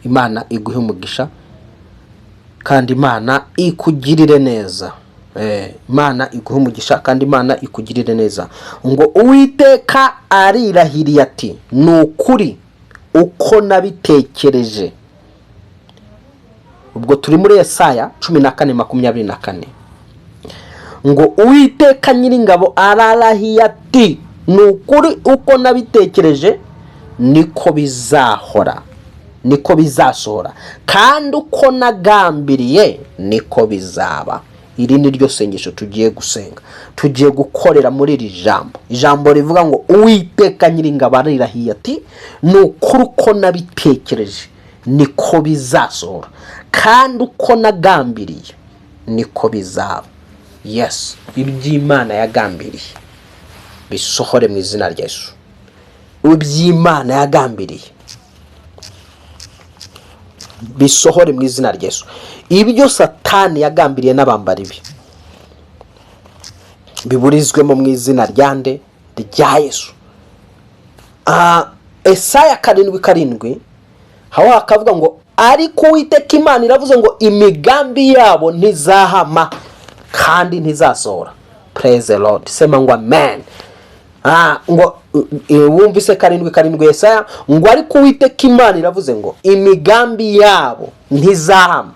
Imana iguhe umugisha, kandi Imana ikugirire neza. Imana iguhe umugisha, kandi Imana ikugirire neza. Ngo Uwiteka arirahiriye ati, ni ukuri uko nabitekereje. Ubwo turi muri Yesaya 14:24. ngo Uwiteka Nyiringabo ararahiye ati nukuri uko nabitekereje niko bizahora, niko bizasohora, kandi uko nagambiriye niko bizaba. Iri ni ryo sengesho tugiye gusenga, tugiye gukorera muri iri ijambo rivuga ngo Uwiteka Nyiringabo ararahiye ati nukuri uko nabitekereje niko bizasohora, kandi uko nagambiriye niko bizaba. Yes, iby'Imana yagambiriye bisohore mu izina rya Yesu. Iby'Imana yagambiriye bisohore mu izina rya Yesu. Ibyo Satani yagambiriye n'abambari be biburizwemo mu izina ryande rya Yesu. Esaya 7:7 haho hakavuga ngo ariko Uwiteka Imana iravuze ngo imigambi yabo ntizahama kandi ntizasohora. Praise the Lord. Sema ngo amen. Ngo wumvise 7:7 Esaya ngo ariko Uwiteka Imana iravuze ngo imigambi yabo ntizahama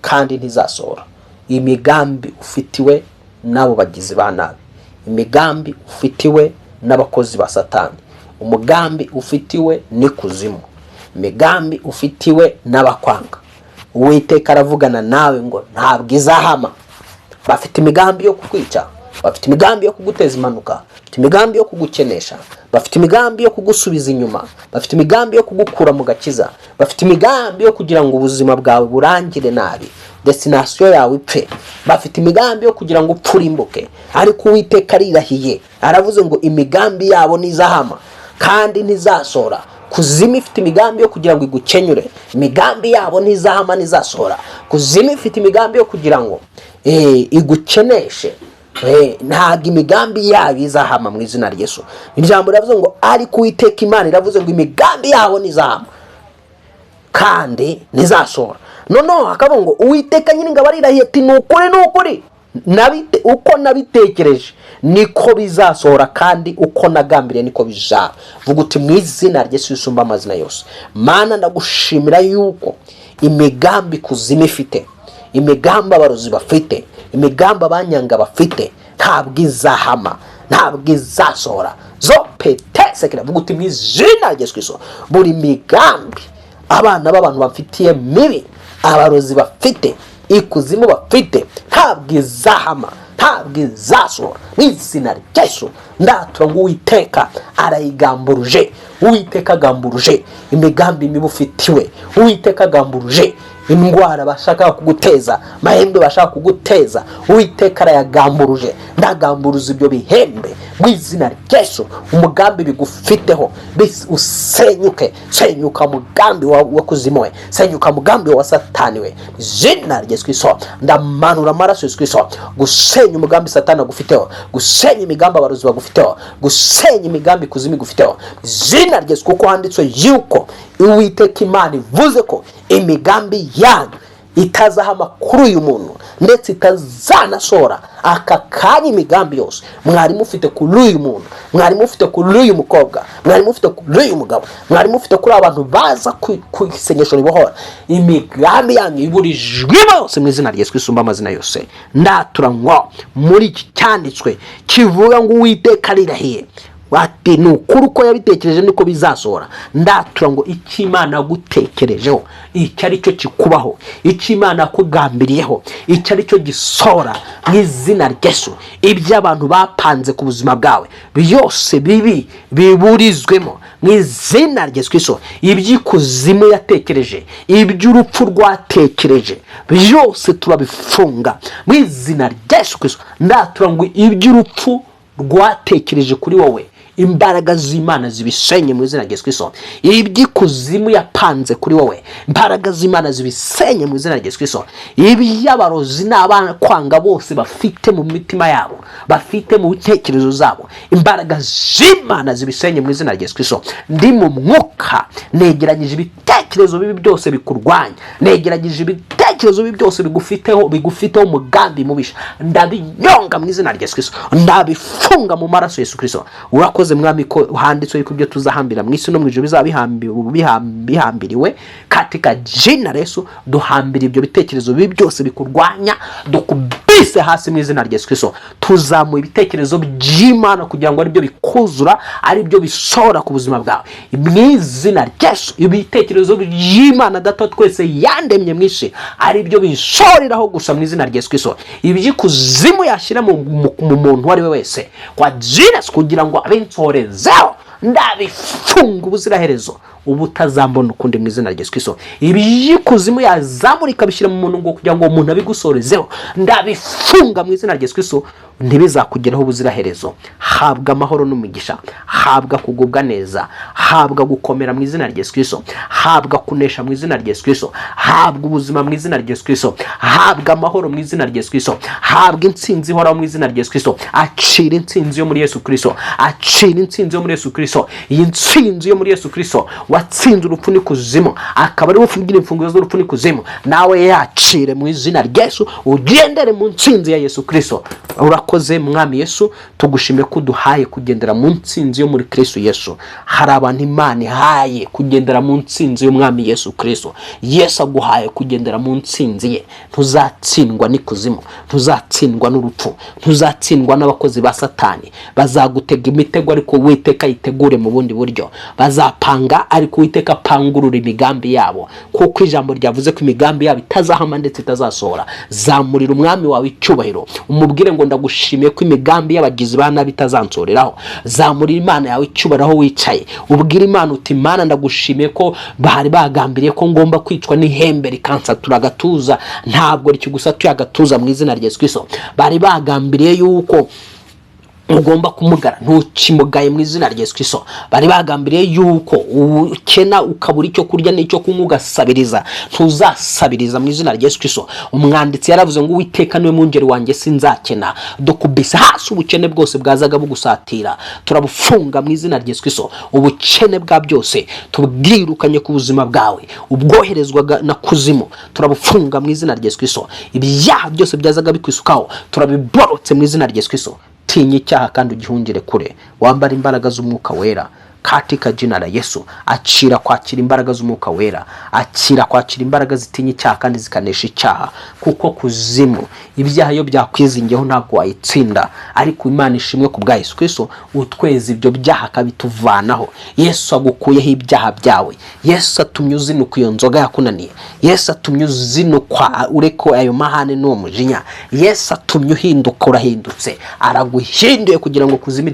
kandi ntizasohora. Imigambi ufitiwe nabo bagizi ba nabi, imigambi ufitiwe n'abakozi ba Satani, umugambi ufitiwe Nikuzimu, imigambi ufitiwe n'abakwanga. Uwiteka aravugana nawe ngo ntabwo izahama. Bafite imigambi yo kukwica, bafite imigambi yo kuguteza impanuka, bafite imigambi yo kugukenesha, bafite imigambi yo kugusubiza inyuma, bafite imigambi yo kugukura mu gakiza, bafite imigambi yo kugira ngo ubuzima bwawe burangire nabi, destination yawe ipfe, bafite imigambi yo kugira ngo upfurimbuke. Ariko Uwiteka arirahiye aravuze ngo imigambi yabo ntizahama kandi ntizasohora. Kuzimu ifite imigambi yo kugira ngo igukenyure, imigambi yabo ntizahama ntizasohora. Kuzimu ifite imigambi yo kugira ngo igukeneshe, ntago imigambi yabo izahama mu izina rya Yesu. Ijambo riravuze ngo ariko Uwiteka Imana iravuze ngo imigambi yabo ntizahama kandi ntizasohora. Noneho hakavuga ngo Uwiteka Nyiringabo arirahiye ati nukuri uko nabitekereje niko bizasohora, kandi uko nagambiriye niko bizaba. Vuga uti mu izina rya Yesu usumba amazina yose. Mana ndagushimira yuko imigambi Kuzimu ifite, imigambi abarozi bafite, imigambi abanyanga bafite ntabwo izahama, ntabwo izasohora. Zopetesekera. Vuga uti mu izina rya Yesu buri migambi abana b'abantu bafitiye mibi, abarozi bafite, ikuzimu bafite, ntabwo izahama, ntabwo izasohora mu izina rya Yesu. Ndatura ngo Uwiteka arayigamburuje, Uwiteka agamburuje imigambi mibi ufitiwe, Uwiteka agamburuje indwara bashaka kuguteza, mahembe bashaka kuguteza, Uwiteka arayagamburuje. Ndagamburuza ibyo bihembe mu izina rya Yesu. Umugambi bigufiteho usenyuke, senyuka mugambi wa Kuzimu, senyuka mugambi wa Satani we, izina rya Yesu. Ndamanura amaraso Yesu Kristo gusenya umugambi Satani agufiteho, gusenya imigambi abarozi bagufiteho, gusenya imigambi Kuzimu igufiteho, izina rya Yesu. Kuko handitswe yuko Uwiteka Imana ivuze ko imigambi yanyu itazahama kuri uyu muntu ndetse itazanasohora. Aka kanya imigambi yose mwari mufite kuri uyu muntu, mwari mufite kuri uyu mukobwa, mwari mufite kuri uyu mugabo, mwari mufite kuri abantu baza ku isengesho ribohora, imigambi yanyu iburijwe yose mu izina rya Yesu isumba amazina yose. Ndatura ngo muri iki cyanditswe kivuga ngo Uwiteka arirahiye ati nukuri uko yabitekereje niko bizasohora. Ndatura ngo icyo Imana yagutekerejeho, icyo ari cyo kikubaho, icyo Imana yakugambiriyeho, icyo ari cyo gisohora mu izina rya Yesu. Ibyo abantu bapanze ku buzima bwawe byose bibi biburizwemo mu izina rya Yesu. Iby'ikuzimu yatekereje, iby'urupfu rwatekereje byose turabifunga mu izina rya Yesu. Ndatura ngo iby'urupfu rwatekereje kuri wowe, imbaraga z'Imana zibisenye mu izina rya Yesu. Iby'ikuzimu yapanze kuri wowe, imbaraga z'Imana zibisenye mu izina rya Yesu. Iby'abarozi n'abana kwanga bose bafite mu mitima yabo, bafite mu bitekerezo zabo, imbaraga z'Imana zibisenye mu izina rya Yesu. Ndi mu mwuka negeranyije ibitekerezo bibi byose bikurwanya, negeranyije ibitekerezo bibi byose bigufiteho umugambi mubisha, ndabinyonga mu izina rya Yesu, ndabifunga mu maraso Yesu Kristo. Urakoze mwami ko handitswe yuko ibyo tuzahambira mu isi no mu ijuru bizaba bihambiriwe katika jina la Yesu. Duhambira ibyo bitekerezo bibi byose bikurwanya, dukubira twise hasi mu izina rya Yesu Kristo. Tuzamuye ibitekerezo by'Imana kugira ngo aribyo bikuzura, aribyo bisohora ku buzima bwawe mu izina rya Yesu. Ibitekerezo by'Imana Data twese yandemye mwishe aribyo bisohoreraho gusa mu izina rya Yesu Kristo. Iby'ikuzimu yashyira mu muntu wari we wese kwa Jesus kugira ngo abensorezeho, ndabifunga ubuziraherezo, ubutazambona ukundi mu izina rya Yesu Kristo. Iby'ikuzimu yazamurika bishyira mu muntu ngo kugira ngo umuntu abigusorezeho, ndabifunga mu izina rya Yesu Kristo. Ntibizakugeraho ubuziraherezo. Habwa amahoro n'umugisha, habwa kugubwa neza, habwa gukomera mu izina rya Yesu Kristo, habwa kunesha mu izina rya Yesu Kristo, habwa ubuzima mu izina rya Yesu Kristo, habwa amahoro mu izina rya Yesu Kristo, habwa intsinzi ihoraho mu izina rya Yesu Kristo. Acira intsinzi yo muri Yesu Kristo, acira intsinzi yo muri Yesu Kristo. Iyi ntsinzi yo muri Yesu Kristo watsinze urupfu n'ikuzimu, akaba ari ufungira imfunguzo z'urupfu n'ikuzimu, nawe yacire mu izina rya Yesu, ugendere mu ntsinzi ya Yesu Kristo. Urakoze mwami Yesu, tugushimye ko duhaye kugendera mu ntsinzi yo muri Kristo Yesu. Hari abantu Imana ihaye kugendera mu ntsinzi y'umwami Yesu Kristo. Yesu aguhaye kugendera mu ntsinzi ye. Ntuzatsindwa n'ikuzimu, ntuzatsindwa n'urupfu, ntuzatsindwa n'abakozi ba Satani. Bazagutega imitego ariko Uwiteka yitegure mu bundi buryo. Bazapanga ariko Uwiteka apangurura imigambi yabo, kuko ijambo ryavuze ko imigambi yabo itazahama ndetse itazasohora. Zamurira umwami wawe icyubahiro, umubwire ngo ndagushimiye ko imigambi y'abagizi ba nabi itazansoreraho. Zamurira Imana yawe icyubahiro aho wicaye, ubwire Imana uti Imana ndagushimiye ko bari bagambiriye ko ngomba kwicwa n'ihembe rikansatura agatuza, ntabwo rikigusatuye agatuza mu izina rya Yesu Kristo. Bari bagambiriye yuko ugomba kumugara, ntukimugaye mu izina rya Yesu Kristo. Bari bagambiriye yuko ukena ukabura icyo kurya n'icyo kunywa ugasabiriza, ntuzasabiriza mu izina rya Yesu Kristo. Umwanditsi yaravuze ngo Uwiteka niwe mwungeri wanjye sinzakena. Dukubise hasi ubukene bwose bwazaga bugusatira, turabufunga mu izina rya Yesu Kristo. Ubukene bwa byose tubwirukanye ku buzima bwawe, ubwoherezwaga na kuzimu turabufunga mu izina rya Yesu Kristo. Ibyaha byose byazaga bikwisukaho turabiborotse mu izina rya Yesu Kristo. Tinya icyaha kandi ugihungire kure, wambara imbaraga z'umwuka wera katika jina la Yesu. Acira kwakira imbaraga z'umwuka wera, acira kwakira imbaraga zitinya icyaha kandi zikanesha icyaha, kuko kuzimu ibyaha iyo byakwizingeho ntabwo wayitsinda. Ariko Imana ishimwe ku bwa Yesu Kristo utweza ibyo byaha akabituvanaho. Yesu agukuyeho ibyaha byawe, Yesu atumye uzinuka iyo nzoga yakunaniye, Yesu atumye uzinukwa ureko ayo mahane n'uwo mujinya, Yesu atumye uhinduka urahindutse, araguhinduye kugira ngo kuzimu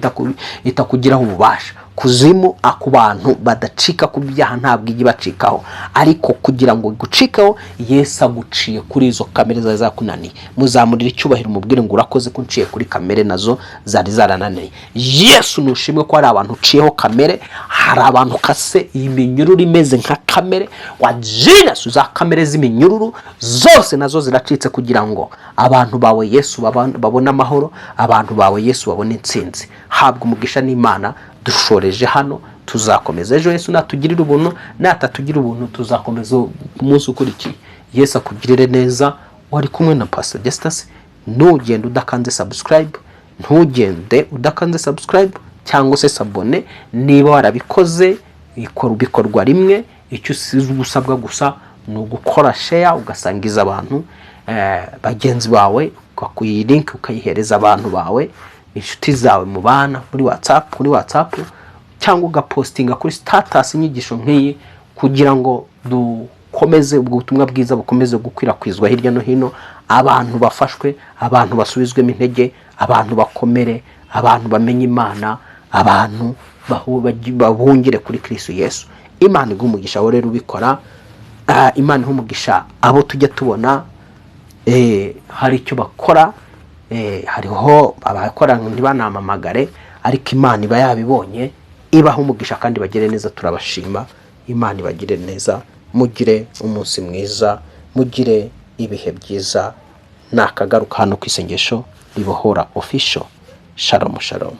itakugiraho ububasha. Kuzimu aku bantu badacika ku byaha ntabwo igibacikaho, ariko kugira ngo gucikaho Yesu aguciye kuri izo kamere zawe zakunaniye. Muzamurira icyubahiro umubwire ngo urakoze ko nciye kuri kamere nazo zari zarananiye. Yesu nushimwe ko hari abantu uciyeho kamere, hari abantu kase iminyururu imeze nka kamere, wa Jesus za kamere z'iminyururu zose nazo ziracitse kugira ngo abantu bawe Yesu babone amahoro, abantu bawe Yesu babone intsinzi. Habwa umugisha n'Imana. Dushoreje hano, tuzakomeza ejo Yesu natugirira ubuntu, natatugira ubuntu tuzakomeza umunsi ukurikiye. Yesu akugirire neza. Wari kumwe na Pastor Justus. Ntugende udakanze subscribe, ntugende udakanze subscribe cyangwa se sabone. Niba warabikoze bikorwa rimwe, icyo usabwa gusa ni ugukora share ugasangiza abantu bagenzi bawe, ukakuyi link ukayihereza abantu bawe, inshuti zawe mu bana muri WhatsApp cyangwa ugapostinga kuri status inyigisho nk'iyi, kugira ngo dukomeze ubwo butumwa bwiza bukomeze gukwirakwizwa hirya no hino, abantu bafashwe, abantu basubizwemo intege, abantu bakomere, abantu bamenye Imana, abantu bahungire kuri Kristo Yesu. Imana igumugisha aho rero ubikora. Imana ihumugisha abo tujya tubona hari icyo bakora, hariho abakora ntibanamamagare, ariko Imana iba yabibonye, ibaho umugisha kandi bagire neza. Turabashima. Imana ibagire neza. Mugire umunsi mwiza, mugire ibihe byiza. Nakagaruka hano ku isengesho ribohora official. Shalom shalom.